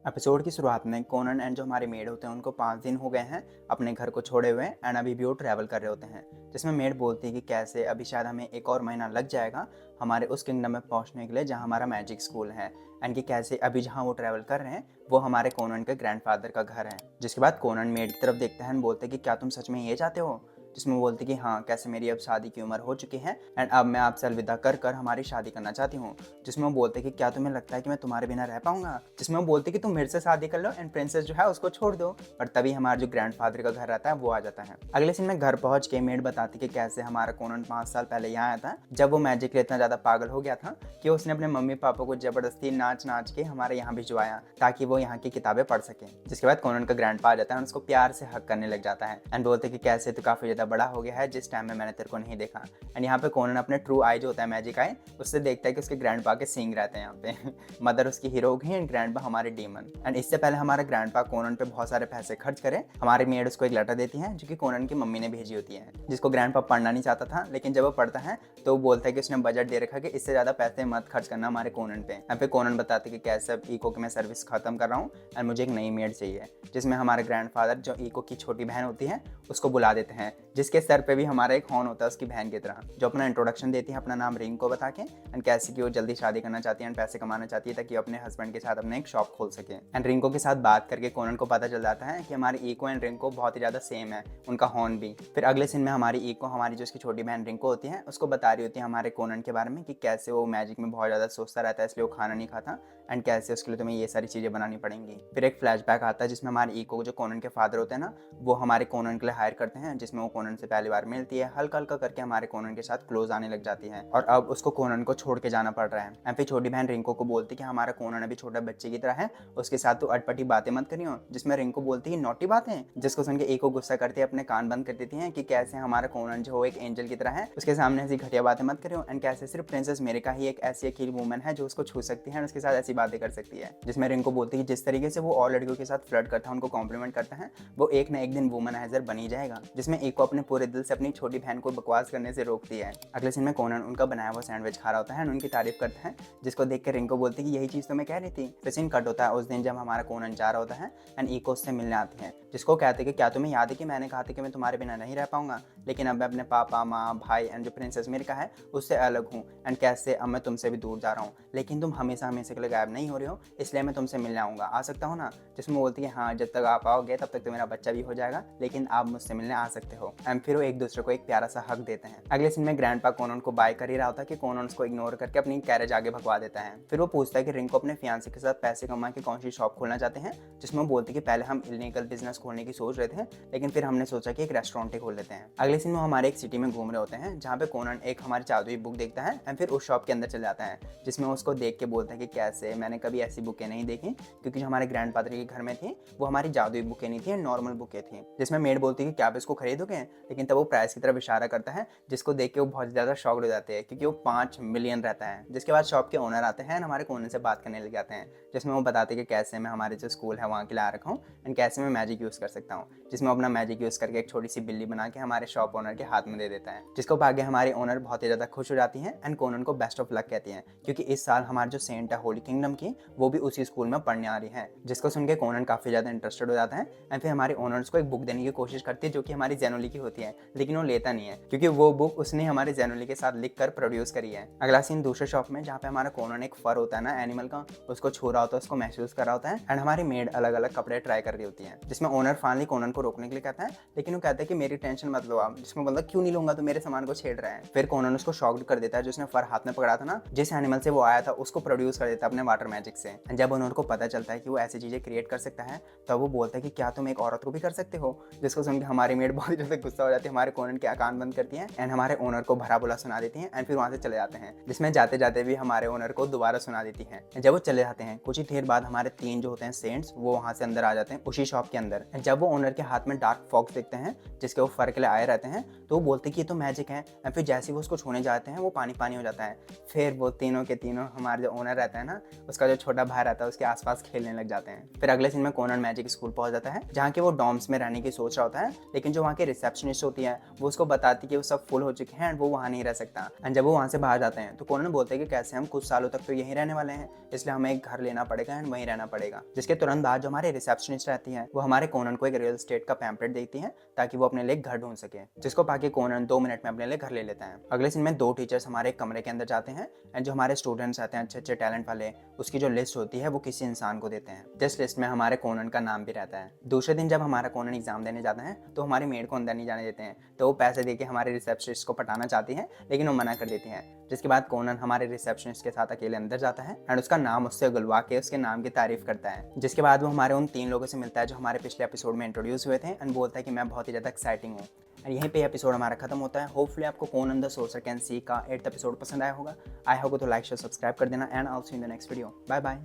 Episode की शुरुआत में कोनन एंड जो हमारे मेड होते हैं उनको 5 दिन हो गए हैं अपने घर को छोड़े हुए एंड अभी भी वो ट्रैवल कर रहे होते हैं। जिसमें मेड बोलती है कि कैसे अभी शायद हमें एक और महीना लग जाएगा हमारे उस किंगडम में पहुंचने के लिए जहां हमारा मैजिक स्कूल है। एंड कि कैसे अभी जहां वो ट्रैवल कर रहे हैं वो हमारे कोनन के ग्रैंडफादर का घर है। जिसके बाद कोनन मेड की तरफ देखते हैं बोलते हैं कि क्या तुम सच में ये चाहते हो। जिसमें वो बोलती कि हाँ, कैसे मेरी अब शादी की उम्र हो चुकी है एंड अब मैं आपसे अलविदा कर कर हमारी शादी करना चाहती हूँ। जिसमें वो बोलते कि क्या तुम्हें लगता है कि मैं तुम्हारे बिना रह पाऊंगा। जिसमें वो बोलते कि तुम मेरे से शादी कर लो एंड प्रिंसेस जो है उसको छोड़ दो। पर तभी हमारा जो ग्रैंडफादर का घर रहता है वो आ जाता है। अगले सीन में घर पहुंच के मेड बताती कि कैसे हमारा कोनन 5 साल पहले यहाँ आया था जब वो मैजिक के लिए इतना ज्यादा पागल हो गया था कि उसने अपने मम्मी पापा को जबरदस्ती नाच नाच के हमारे यहाँ भिजवाया ताकि वो यहाँ की किताबें पढ़ सके। जिसके बाद कोनन का ग्रैंडपा आ जाता है और उसको प्यार से हक करने लग जाता है एंड बोलते कि कैसे तो काफी ज्यादा बड़ा हो गया है जिस टाइम में मैंने तेरे को नहीं देखा। एंड यहाँ पे कोनन अपने ट्रू आई जो होता है मैजिक आई उससे देखता है कि उसके ग्रैंडपा के सींग रहते हैं यहाँ पे मदर उसकी हीरो हो गई एंड ग्रैंडपा हमारे डीमन। एंड इससे पहले हमारा ग्रैंडपा कोनन पे बहुत सारे पैसे खर्च करे हमारी मेड उसको एक लेटर देती है जो कि कोनन की मम्मी ने भेजी होती है, जिसको ग्रैंडपा पढ़ना नहीं चाहता था। लेकिन जब वो पढ़ता है तो वो बोलता है कि उसने बजट दे रखा है कि इससे ज्यादा पैसे मत खर्च करना हमारे कोनन पे। यहाँ पे कोनन बताते कि कैसे अब इको की मैं सर्विस खत्म कर रहा हूँ एंड मुझे एक नई मेड चाहिए। जिसमें हमारे ग्रैंडफादर जो इको की छोटी बहन होती है उसको बुला देते हैं, जिसके सर पे भी हमारा एक हॉर्न होता है उसकी बहन की तरह, जो अपना इंट्रोडक्शन देती है अपना नाम रिंग को बता के एंड कैसे कि वो जल्दी शादी करना चाहती है एंड पैसे कमाना चाहती है ताकि अपने हस्बैंड के साथ अपने एक शॉप खोल सके। एंड रिंको के साथ बात करके कोनन को पता चल जाता है कि हमारी इको एंड रिंको बहुत ही ज्यादा सेम है, उनका हॉर्न भी। फिर अगले सीन में हमारी इको हमारी जो उसकी छोटी बहन रिंको होती है उसको बता रही होती है हमारे कोनन के बारे में कि कैसे वो मैजिक में बहुत ज्यादा सोचता रहता है इसलिए वो खाना नहीं खाता एंड कैसे उसके लिए तुम्हें ये सारी चीजें बनानी पड़ेंगी। फिर एक फ्लैशबैक आता है जिसमें हमारी इको जो कोनन के फादर होते हैं ना वो हमारे कोनन के लिए हायर करते हैं, जिसमें वो कोनन से पहली बार मिलती है, हल्का हल्का करके हमारे कोनन के साथ क्लोज आने लग जाती है और अब उसको कोनन को छोड़ के जाना पड़ रहा है। एम फिर छोटी बहन रिंको को बोलती कि हमारा कोनन अभी छोटा बच्चे की तरह है, उसके साथ तो अटपटी बातें मत करियो। जिसमें रिंको बोलती है नोटी बातें, जिसको सुन के इको गुस्सा करती है अपने कान बंद कर देती है कि कैसे हमारा कोनन जो एक एंजल की तरह है उसके सामने ऐसी घटिया बातें मत करियो एंड कैसे सिर्फ प्रिंसेस मेरिका ही एक ऐसी अकेली वुमन है जो उसको छू सकती है उसके साथ ऐसी बातें कर सकती है। जिसमें रिंको बोलती है जिस तरीके से वो और लड़कियों के साथ फ्लर्ट करता है उनको कॉम्प्लीमेंट करता है वो एक ना एक दिन वुमनाइजर बनी जाएगा। जिसमें इको अपने पूरे दिल से अपनी छोटी बहन को बकवास करने से रोकती है। अगले सीन में कोनन उनका बनाया हुआ सैंडविच खा रहा होता है और उनकी तारीफ करता है, जिसको देख कर रिंको बोलती है कि यही चीज तो मैं कह रही थी। फिर सीन कट होता है उस दिन जब हमारा कोनन जा रहा होता है एंड इको उससे मिलने आती है, जिसको कहते कि क्या तुम्हें याद है कि मैंने कहा था कि मैं तुम्हारे बिना नहीं रह पाऊंगा, लेकिन अब मैं अपने पापा माँ भाई एंड जो प्रिंसेस मेरिका है उससे अलग हूँ एंड कैसे अब मैं तुमसे भी दूर जा रहा हूँ, लेकिन तुम हमेशा हमेशा के लिए गायब नहीं हो रहे हो इसलिए मैं तुमसे मिलने आऊँगा, आ सकता हूँ ना। जिसमें बोलती है हाँ, जब तक आप आओगे तब तक तो मेरा बच्चा भी हो जाएगा लेकिन आप मुझसे मिलने आ सकते हो। एंड फिर वो एक दूसरे को एक प्यारा सा हक देते हैं। अगले सीन में ग्रैंडपा कोनन को बाय कर ही रहा होता है कि कोनन उसको इग्नोर करके अपनी कैरेज आगे भगवा देता है। फिर वो पूछता है कि रिंको अपने फियांसे के साथ पैसे कमा के कौन सी शॉप खोलना चाहते हैं। जिसमें वो बोलती है कि पहले हम इलीगल बिजनेस खोलने की सोच रहे थे लेकिन फिर हमने सोचा कि एक रेस्टोरेंट ही खोल लेते हैं। अगले सीन में हमारे एक सिटी में घूम रहे होते हैं जहाँ पे कोनन एक हमारी जादुई बुक देखता है एंड फिर उस शॉप के अंदर चले जाता है, जिसमें उसको देख के बोलता है कि कैसे मैंने कभी ऐसी बुकें नहीं देखी, क्योंकि जो हमारे ग्रैंडफादर के घर में थी वो हमारी जादुई बुकें नहीं थी, नॉर्मल बुकें थी। जिसमें मेड बोलती है कि क्या आप इसको खरीदोगे, लेकिन तब वो प्राइस की तरफ इशारा करता है, जिसको देख के वो बहुत ज़्यादा शॉक्ड हो जाते हैं क्योंकि वो 5 मिलियन रहता है। जिसके बाद शॉप के ओनर आते हैं हमारे कोनन से बात करने लग जाते हैं, जिसमें वो बताते हैं कि कैसे मैं हमारे जो स्कूल है वहाँ के ला रखा हूँ एंड कैसे मैं मैजिक यूज़ कर सकता हूँ। जिसमें अपना मैजिक यूज़ करके एक छोटी सी बिल्ली बना के हमारे शॉप ओनर के हाथ में दे देता है, जिसको पाके हमारे ओनर बहुत ही ज़्यादा खुश हो जाती हैं एंड कोनन को बेस्ट ऑफ लक कहती हैं, क्योंकि इस साल हमारे जो सेंट है होली किंगडम की वो भी उसी स्कूल में पढ़ने आ रही है। जिसको सुन के कोनन काफ़ी ज़्यादा इंटरेस्टेड हो जाता है एंड फिर हमारे ओनर्स को एक बुक देने की कोशिश करती है जो कि हमारी जेनोली की होती है, लेकिन वो लेता नहीं है क्योंकि वो बुक उसने हमारे जेनोली के साथ लिख कर प्रोड्यूस करी है। अगला सीन दूसरे शॉप में जहाँ पे हमारा कोनन एक फर होता है ना एनिमल का, उसको छू रहा होता है, उसको महसूस कर रहा होता है एंड हमारी मेड अलग अलग कपड़े ट्राई कर रही होती है। जिसमें ओनर फाइनली कोनन को रोकने के लिए कहता है, लेकिन वो कहता है कि मेरी टेंशन मत लो आप। जिसमें बोलता क्यों नहीं लूंगा, तो मेरे सामान को छेड़ रहा है। फिर कोनन उसको शॉक्ड कर देता है, जिसने फर हाथ में पकड़ा था ना, जिस एनिमल से वो आया था उसको प्रोड्यूस कर देता है अपने वाटर मैजिक से। जब ओनर को पता चलता है कि वो ऐसी चीजें क्रिएट कर सकता है तब वो बोलता है कि क्या तुम एक औरत को भी कर सकते हो। जिसको सुन के हमारी मेड बहुत ज्यादा गुस्सा हो जाती है, हमारे कोनन के कान बंद करती है एंड हमारे ओनर को भरा बुला सुना देती है एंड फिर वहां से चले जाते हैं। जिसमें जाते जाते भी हमारे ओनर को दोबारा सुना देती है। जब वो चले जाते हैं कुछ ही देर बाद हमारे 3 जो होते हैं सेंट्स वो वहां से अंदर आ जाते हैं उसी शॉप के अंदर। जब वो ओनर के हाथ में डार्क फॉक्स देखते हैं जिसके वो फर के लिए आए रहते हैं तो वो बोलते हैं कि ये तो मैजिक है एंड फिर जैसे ही वो उसको छूने जाते हैं वो पानी पानी हो जाता है। फिर वो तीनों के तीनों हमारे जो ओनर रहता है ना उसका जो छोटा भाई रहता है उसके आसपास खेलने लग जाते हैं। फिर अगले सीन में कोनन मैजिक स्कूल पहुंच जाता है जहाँ के वो डॉर्म्स में रहने की सोच रहा होता है, लेकिन जो वहाँ के रिसेप्शनिस्ट होती है वो उसको बताती है कि वो सब फुल हो चुके हैं एंड वो वहाँ नहीं रह सकता। एंड जब वो वहाँ से बाहर जाते हैं तो कोनन बोलते हैं कि कैसे हम कुछ सालों तक तो यहीं रहने वाले हैं, इसलिए हमें एक घर लेना पड़ेगा एंड वहीं रहना पड़ेगा। जिसके तुरंत बाद जो हमारे रिसेप्शनिस्ट रहती है वो हमारे कोनन को एक रियल एस्टेट का पैम्पलेट देती है ताकि वो अपने लिए घर ढूंढ सके, जिसको पाके कोनन 2 मिनट में अपने लिए घर ले लेता है। अगले सीन में 2 टीचर्स हमारे कमरे के अंदर जाते हैं एंड जो हमारे स्टूडेंट्स आते हैं अच्छे अच्छे टैलेंट वाले, उसकी जो लिस्ट होती है वो किसी इंसान को देते हैं। जिस लिस्ट में हमारे कोनन का नाम भी रहता है। दूसरे दिन जब हमारा कोनन एग्जाम देने जाता है तो हमारी मेड को अंदर नहीं जाने देते हैं, तो वो पैसे देके हमारे रिसेप्शनिस्ट को पटाना चाहती है लेकिन वो मना कर देती हैं। जिसके बाद कोनन हमारे रिसेप्शनिस्ट के साथ अकेले अंदर जाता है एंड उसका नाम उससे गुलवा के उसके नाम की तारीफ करता है। जिसके बाद वो हमारे उन 3 लोगों से मिलता है जो हमारे पिछले एपिसोड में इंट्रोड्यूस हुए थे एंड बोलता है कि मैं बहुत ही ज़्यादा एक्साइटिंग हूँ। एंड यहीं पे एपिसोड हमारा खत्म होता है। होपफुली आपको Conan the sorcerer can see का 8th एपिसोड पसंद आया होगा। आई होप तो लाइक शेयर सब्सक्राइब कर देना and also in the next video. Bye bye.